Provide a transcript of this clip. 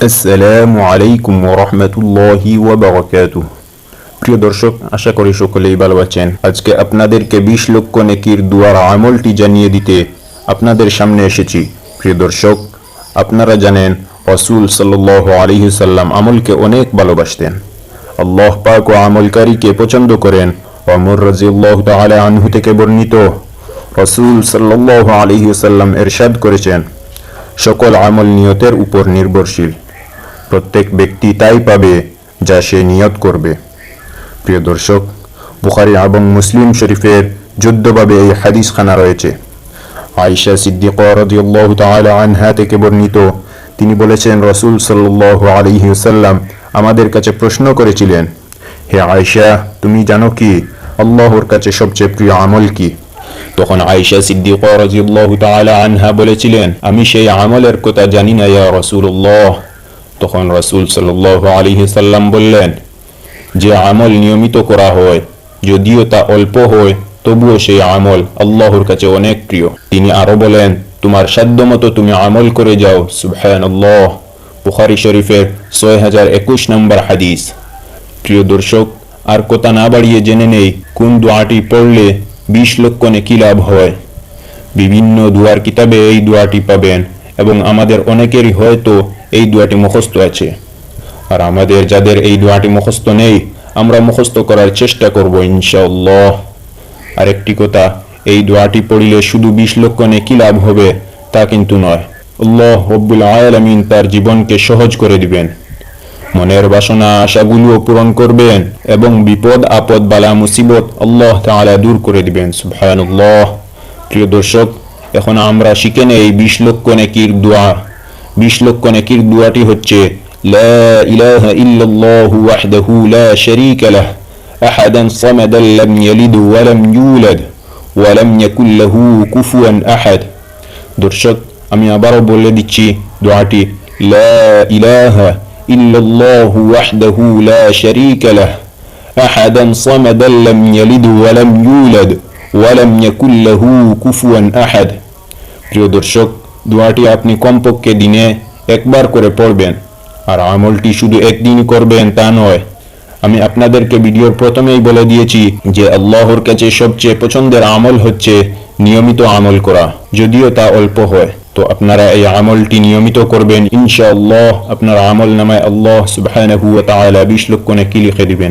আসসালামু আলাইকুম ওয়া রাহমাতুল্লাহি ওয়া বারাকাতুহু। প্রিয় দর্শক, আশা করি সকলেই ভালো আছেন। আজকে আপনাদেরকে 20 লক্ষ নেকির দুয়ার আমলটি জানিয়ে দিতে আপনাদের সামনে এসেছি। প্রিয় দর্শক, আপনারা জানেন রাসূল সাল্লাল্লাহু আলাইহি সাল্লাম আমলকে অনেক ভালোবাসতেন। আল্লাহ পাক ও আমলকারীকে পছন্দ করেন। ওমর রাদিয়াল্লাহু তাআলা আনহু থেকে বর্ণিত, রাসূল সাল্লাল্লাহু আলাইহি সাল্লাম ইরশাদ করেছেন, সকল আমল নিয়তের উপর নির্ভরশীল। প্রত্যেক ব্যক্তি তাই পাবে যা সে নিয়ত করবে। প্রিয় দর্শক, বুখারী এবং মুসলিম শরীফের যুদ্ধভাবে এই হাদিসখানা রয়েছে। আয়েশা সিদ্দিকা রাদিয়াল্লাহু তাআলা আনহা থেকে বর্ণিত, তিনি বলেছেন, রাসূল সাল্লাল্লাহু আলাইহি ওয়াসাল্লাম আমাদের কাছে প্রশ্ন করেছিলেন, হে আয়েশা, তুমি জানো কি আল্লাহর কাছে সবচেয়ে প্রিয় আমল কি? তখন আয়েশা সিদ্দিকা রাদিয়াল্লাহু তাআলা আনহা বলেছিলেন, আমি সেই আমলের কথা জানি না ইয়া রাসূলুল্লাহ। তখন রাসূল সাল্লাল্লাহু আলাইহি সাল্লাম বললেন, যে আমল নিয়মিত করা হয়, যদিও তা অল্প হয়, তবুও সেই আমল আল্লাহর কাছে অনেক প্রিয়। তিনি আরো বলেন, তোমার সাধ্যমতো তুমি আমল করে যাও। সুবহানাল্লাহ। বুখারী শরীফের 6021 নম্বর হাদিস। প্রিয় দর্শক, আর কথা না বাড়িয়ে জেনে নেই কোন দোয়াটি পড়লে 20 লক্ষ নেকি লাভ হয়। বিভিন্ন দুয়ার কিতাবে এই দোয়াটি পাবেন এবং আমাদের অনেকেরই হয়তো এই দোয়াটি মুখস্থ আছে। আর আমাদের যাদের এই দোয়াটি মুখস্থ নেই, আমরা মুখস্থ করার চেষ্টা করব ইনশাআল্লাহ। আরেকটি কথা, এই দোয়াটি পড়লে শুধু 20 লক্ষ নেকি লাভ হবে তা কিন্তু নয়, আল্লাহ রাব্বুল আলামিন তার জীবনকে সহজ করে দিবেন, মনের বাসনা আশাগুলো পূরণ করবেন এবং বিপদ আপদ বালা মুসিবত আল্লাহ তাআলা দূর করে দিবেন। সুবহানাল্লাহ। প্রিয় দর্শক, এখন আমরা শিখে নেই 20 লক্ষ নেকির দোয়া। 20 লক্ষ নেকির দোয়াটি হচ্ছে, লা ইলাহা ইল্লাল্লাহু ওয়াহদাহু লা শারীকা লাহ, আহাদান সামাদান লাম ইয়ালিদ ওয়া লাম ইউলাদ ওয়া লাম ইয়াকুল লাহু কুফুয়ান আহাদ। দর্শক, আমি আবারও বলে দিচ্ছি দোয়াটি, লা ইলাহা ইল্লাল্লাহু ওয়াহদাহু লা শারীকা লাহ, আহাদান সামাদান লাম ইয়ালিদ ওয়া লাম ইউলাদ ওয়া লাম ইয়াকুল লাহু কুফুয়ান আহাদ। প্রিয় দর্শক, দোয়াটি আপনি কমপক্ষে দিনে একবার করে পড়বেন। আর আমলটি শুধু একদিনই করবেন তা নয়। আমি আপনাদেরকে ভিডিওর প্রথমেই বলে দিয়েছি যে আল্লাহর কাছে সবচেয়ে পছন্দের আমল হচ্ছে নিয়মিত আমল করা, যদিও তা অল্প হয়। তো আপনারা এই আমলটি নিয়মিত করবেন, ইনশাআল্লাহ আপনার আমল নামায় আল্লাহ সুবহানাহু ওয়া তাআলা 20 লক্ষ নেকি লিখে দিবেন।